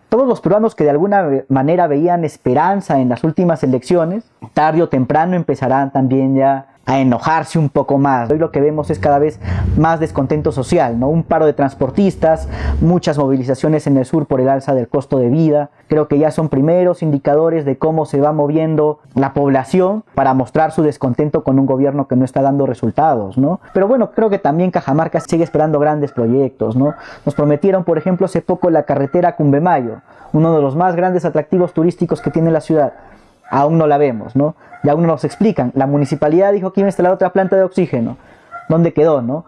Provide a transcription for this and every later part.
Todos los peruanos que de alguna manera veían esperanza en las últimas elecciones, tarde o temprano empezarán también ya a enojarse un poco más. Hoy lo que vemos es cada vez más descontento social, ¿no? Un paro de transportistas, muchas movilizaciones en el sur por el alza del costo de vida. Creo que ya son primeros indicadores de cómo se va moviendo la población para mostrar su descontento con un gobierno que no está dando resultados, ¿no? Pero bueno, creo que también Cajamarca sigue esperando grandes proyectos, ¿no? Nos prometieron, por ejemplo, hace poco la carretera Cumbemayo, uno de los más grandes atractivos turísticos que tiene la ciudad. Aún no la vemos, ¿no? Y aún no nos explican. La municipalidad dijo que iba a instalar otra planta de oxígeno. ¿Dónde quedó, no?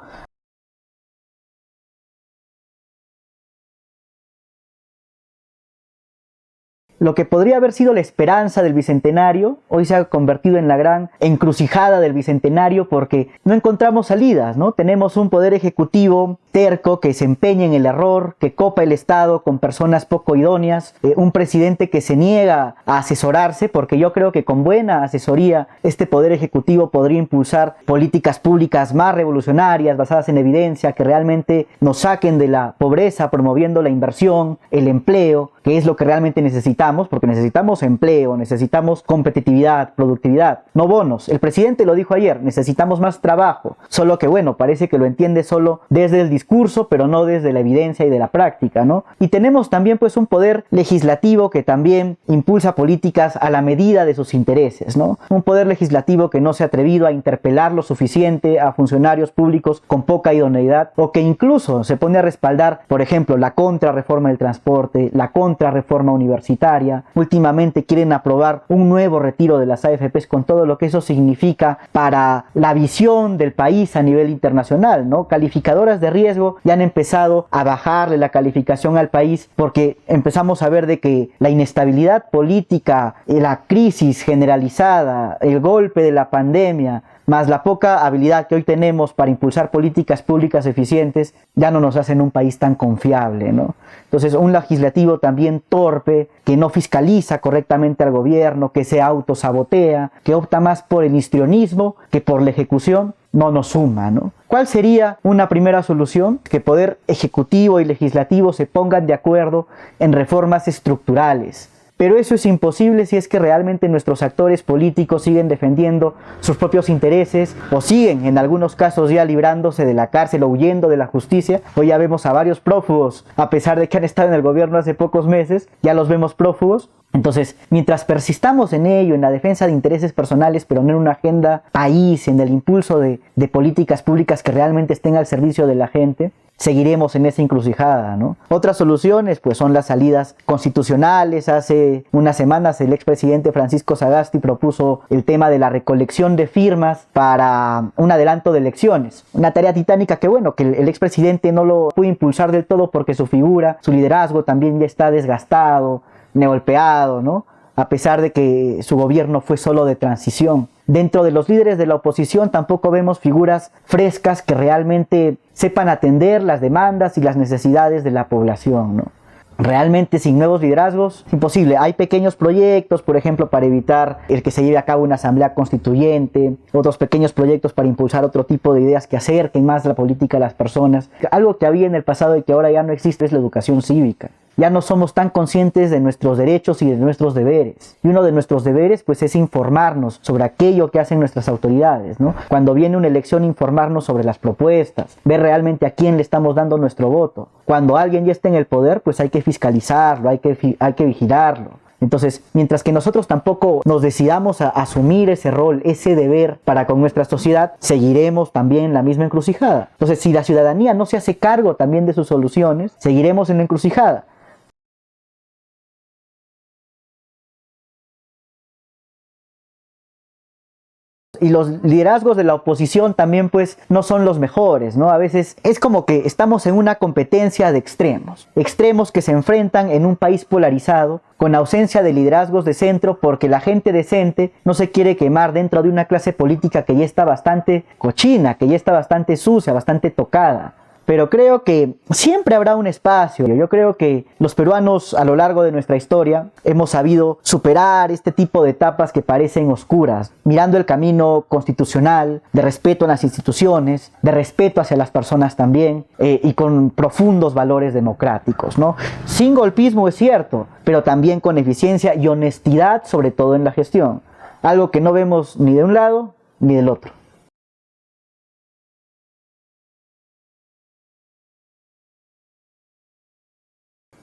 Lo que podría haber sido la esperanza del Bicentenario, hoy se ha convertido en la gran encrucijada del Bicentenario porque no encontramos salidas, ¿no? Tenemos un poder ejecutivo terco que se empeña en el error, que copa el Estado con personas poco idóneas, un presidente que se niega a asesorarse, porque yo creo que con buena asesoría este poder ejecutivo podría impulsar políticas públicas más revolucionarias, basadas en evidencia, que realmente nos saquen de la pobreza, promoviendo la inversión, el empleo, que es lo que realmente necesitamos, porque necesitamos empleo, necesitamos competitividad, productividad, no bonos. El presidente lo dijo ayer, necesitamos más trabajo, solo que bueno, parece que lo entiende solo desde el discurso, pero no desde la evidencia y de la práctica, ¿no? Y tenemos también pues un poder legislativo que también impulsa políticas a la medida de sus intereses, ¿no? Un poder legislativo que no se ha atrevido a interpelar lo suficiente a funcionarios públicos con poca idoneidad, o que incluso se pone a respaldar, por ejemplo, la contrarreforma del transporte, la contrarreforma universitaria. Últimamente quieren aprobar un nuevo retiro de las AFPs con todo lo que eso significa para la visión del país a nivel internacional, ¿no? Calificadoras de riesgo ya han empezado a bajarle la calificación al país porque empezamos a ver de que la inestabilidad política, la crisis generalizada, el golpe de la pandemia, más la poca habilidad que hoy tenemos para impulsar políticas públicas eficientes, ya no nos hacen un país tan confiable, ¿no? Entonces, un legislativo también torpe, que no fiscaliza correctamente al gobierno, que se autosabotea, que opta más por el histrionismo que por la ejecución, no nos suma, ¿no? ¿Cuál sería una primera solución? Que poder ejecutivo y legislativo se pongan de acuerdo en reformas estructurales. Pero eso es imposible si es que realmente nuestros actores políticos siguen defendiendo sus propios intereses o siguen en algunos casos ya librándose de la cárcel o huyendo de la justicia. Hoy ya vemos a varios prófugos, a pesar de que han estado en el gobierno hace pocos meses, ya los vemos prófugos. Entonces, mientras persistamos en ello, en la defensa de intereses personales, pero no en una agenda país, en el impulso de políticas públicas que realmente estén al servicio de la gente, seguiremos en esa encrucijada, ¿no? Otras soluciones pues son las salidas constitucionales. Hace unas semanas el expresidente Francisco Sagasti propuso el tema de la recolección de firmas para un adelanto de elecciones. Una tarea titánica que bueno, que el expresidente no lo pudo impulsar del todo porque su figura, su liderazgo también ya está desgastado, golpeado, ¿no? A pesar de que su gobierno fue solo de transición. Dentro de los líderes de la oposición tampoco vemos figuras frescas que realmente sepan atender las demandas y las necesidades de la población, ¿no? Realmente sin nuevos liderazgos es imposible. Hay pequeños proyectos, por ejemplo, para evitar el que se lleve a cabo una asamblea constituyente, otros pequeños proyectos para impulsar otro tipo de ideas que acerquen más la política a las personas. Algo que había en el pasado y que ahora ya no existe es la educación cívica. Ya no somos tan conscientes de nuestros derechos y de nuestros deberes. Y uno de nuestros deberes pues es informarnos sobre aquello que hacen nuestras autoridades, ¿no? Cuando viene una elección, informarnos sobre las propuestas, ver realmente a quién le estamos dando nuestro voto. Cuando alguien ya está en el poder, pues hay que fiscalizarlo, hay que vigilarlo. Entonces, mientras que nosotros tampoco nos decidamos a asumir ese rol, ese deber para con nuestra sociedad, seguiremos también en la misma encrucijada. Entonces, si la ciudadanía no se hace cargo también de sus soluciones, seguiremos en la encrucijada. Y los liderazgos de la oposición también pues no son los mejores, ¿no? A veces es como que estamos en una competencia de extremos. Extremos que se enfrentan en un país polarizado, con ausencia de liderazgos de centro, porque la gente decente no se quiere quemar dentro de una clase política que ya está bastante cochina, que ya está bastante sucia, bastante tocada. pero creo que siempre habrá un espacio. Yo creo que los peruanos a lo largo de nuestra historia hemos sabido superar este tipo de etapas que parecen oscuras, mirando el camino constitucional, de respeto a las instituciones, de respeto hacia las personas también, y con profundos valores democráticos, ¿no? Sin golpismo, es cierto, pero también con eficiencia y honestidad, sobre todo en la gestión. Algo que no vemos ni de un lado ni del otro.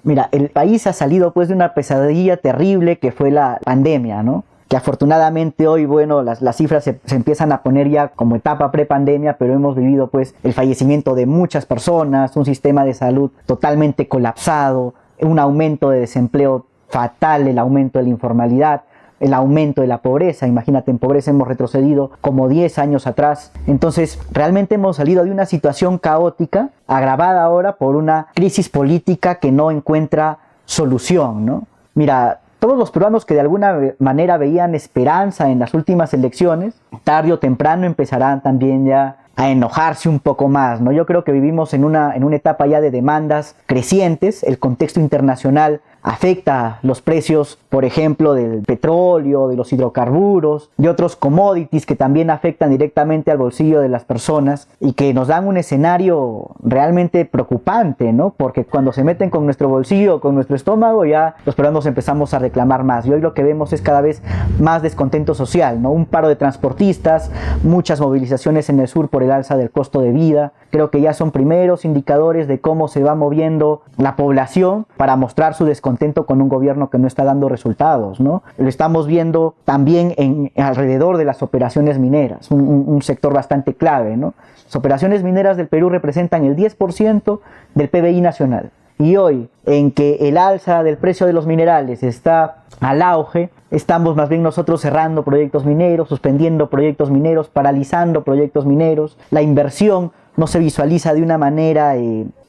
Mira, el país ha salido pues de una pesadilla terrible que fue la pandemia, ¿no? Que afortunadamente hoy, bueno, las cifras se empiezan a poner ya como etapa prepandemia, pero hemos vivido pues el fallecimiento de muchas personas, un sistema de salud totalmente colapsado, un aumento de desempleo fatal, el aumento de la informalidad, el aumento de la pobreza. Imagínate, en pobreza hemos retrocedido como 10 años atrás. Entonces, realmente hemos salido de una situación caótica, agravada ahora por una crisis política que no encuentra solución, ¿no? Mira, todos los peruanos que de alguna manera veían esperanza en las últimas elecciones, tarde o temprano empezarán también ya a enojarse un poco más, ¿no? Yo creo que vivimos en una etapa ya de demandas crecientes. El contexto internacional afecta los precios, por ejemplo, del petróleo, de los hidrocarburos, de otros commodities que también afectan directamente al bolsillo de las personas y que nos dan un escenario realmente preocupante, ¿no? Porque cuando se meten con nuestro bolsillo, con nuestro estómago, ya los peruanos empezamos a reclamar más. Y hoy lo que vemos es cada vez más descontento social, ¿no? Un paro de transportistas, muchas movilizaciones en el sur por el alza del costo de vida. Creo que ya son primeros indicadores de cómo se va moviendo la población para mostrar su descontento con un gobierno que no está dando resultados, ¿no? Lo estamos viendo también alrededor de las operaciones mineras, un sector bastante clave, ¿no? Las operaciones mineras del Perú representan el 10% del PBI nacional. Y hoy, en que el alza del precio de los minerales está al auge, estamos más bien nosotros cerrando proyectos mineros, suspendiendo proyectos mineros, paralizando proyectos mineros. La inversión no se visualiza de una manera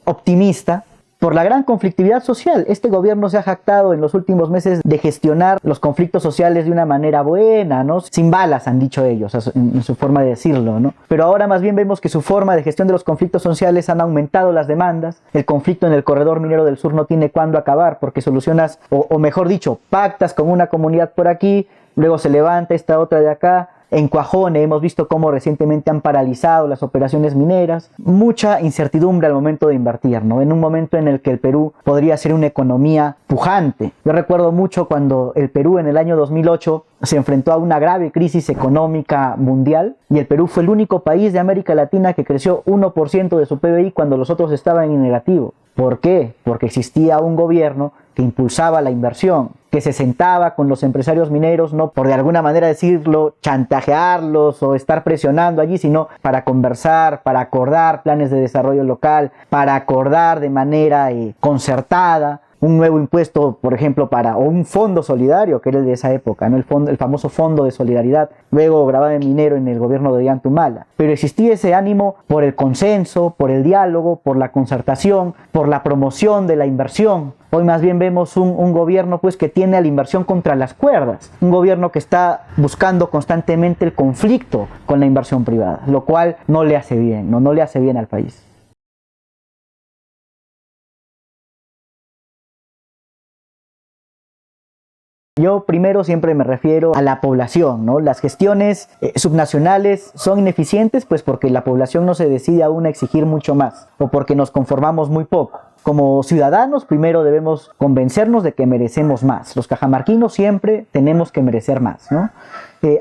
optimista por la gran conflictividad social. Este gobierno se ha jactado en los últimos meses de gestionar los conflictos sociales de una manera buena, ¿no? Sin balas, han dicho ellos, en su forma de decirlo, ¿no? Pero ahora más bien vemos que su forma de gestión de los conflictos sociales han aumentado las demandas. El conflicto en el corredor minero del sur no tiene cuándo acabar, porque solucionas, o mejor dicho, pactas con una comunidad por aquí, luego se levanta esta otra de acá. En Cuajone hemos visto cómo recientemente han paralizado las operaciones mineras. Mucha incertidumbre al momento de invertir, ¿no? En un momento en el que el Perú podría ser una economía pujante. Yo recuerdo mucho cuando el Perú en el año 2008 se enfrentó a una grave crisis económica mundial y el Perú fue el único país de América Latina que creció 1% de su PBI cuando los otros estaban en negativo. ¿Por qué? Porque existía un gobierno que impulsaba la inversión, que se sentaba con los empresarios mineros, no por de alguna manera decirlo, chantajearlos o estar presionando allí, sino para conversar, para acordar planes de desarrollo local, para acordar de manera concertada un nuevo impuesto, por ejemplo, o un fondo solidario, que era el de esa época, ¿no? El famoso fondo de solidaridad, luego grabado en minero en el gobierno de Ollantumala. Pero existía ese ánimo por el consenso, por el diálogo, por la concertación, por la promoción de la inversión. Hoy más bien vemos un gobierno pues que tiene a la inversión contra las cuerdas, un gobierno que está buscando constantemente el conflicto con la inversión privada, lo cual no le hace bien, no le hace bien al país. Yo primero siempre me refiero a la población, ¿no? Las gestiones subnacionales son ineficientes pues porque la población no se decide aún a exigir mucho más o porque nos conformamos muy poco. Como ciudadanos primero debemos convencernos de que merecemos más. Los cajamarquinos siempre tenemos que merecer más, ¿no?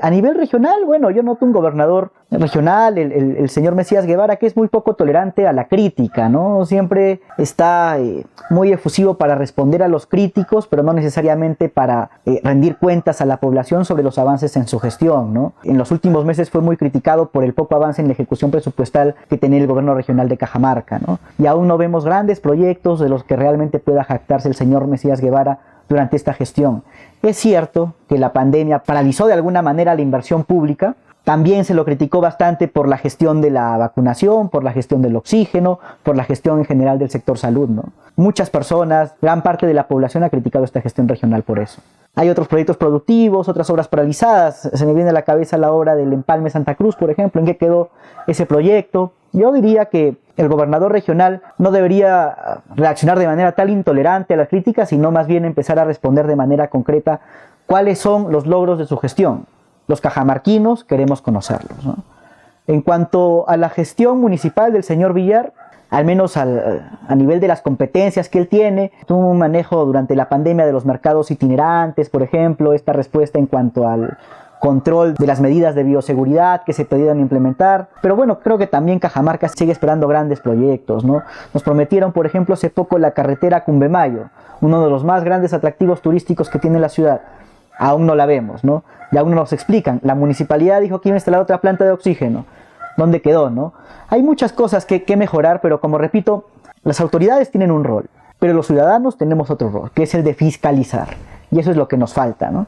A nivel regional, bueno, yo noto un gobernador regional, el señor Mesías Guevara, que es muy poco tolerante a la crítica, ¿no? Siempre está muy efusivo para responder a los críticos, pero no necesariamente para rendir cuentas a la población sobre los avances en su gestión, ¿no? En los últimos meses fue muy criticado por el poco avance en la ejecución presupuestal que tenía el gobierno regional de Cajamarca, ¿no? Y aún no vemos grandes proyectos de los que realmente pueda jactarse el señor Mesías Guevara durante esta gestión. Es cierto que la pandemia paralizó de alguna manera la inversión pública, También se lo criticó bastante por la gestión de la vacunación, por la gestión del oxígeno, por la gestión en general del sector salud, ¿no? Muchas personas, gran parte de la población ha criticado esta gestión regional por eso. Hay otros proyectos productivos, otras obras paralizadas. Se me viene a la cabeza la obra del Empalme Santa Cruz, por ejemplo. ¿En qué quedó ese proyecto? Yo diría que el gobernador regional no debería reaccionar de manera tan intolerante a las críticas, sino más bien empezar a responder de manera concreta cuáles son los logros de su gestión. Los cajamarquinos queremos conocerlos, ¿no? En cuanto a la gestión municipal del señor Villar, al menos a nivel de las competencias que él tiene, tuvo un manejo durante la pandemia de los mercados itinerantes, por ejemplo, esta respuesta en cuanto al control de las medidas de bioseguridad que se pudieran implementar. Pero bueno, creo que también Cajamarca sigue esperando grandes proyectos, ¿no? Nos prometieron, por ejemplo, hace poco la carretera Cumbemayo, uno de los más grandes atractivos turísticos que tiene la ciudad. Aún no la vemos, ¿no? Y aún no nos explican. La municipalidad dijo que iba a instalar otra planta de oxígeno. ¿Dónde quedó, no? Hay muchas cosas que mejorar, pero como repito, las autoridades tienen un rol, pero los ciudadanos tenemos otro rol, que es el de fiscalizar. Y eso es lo que nos falta, ¿no?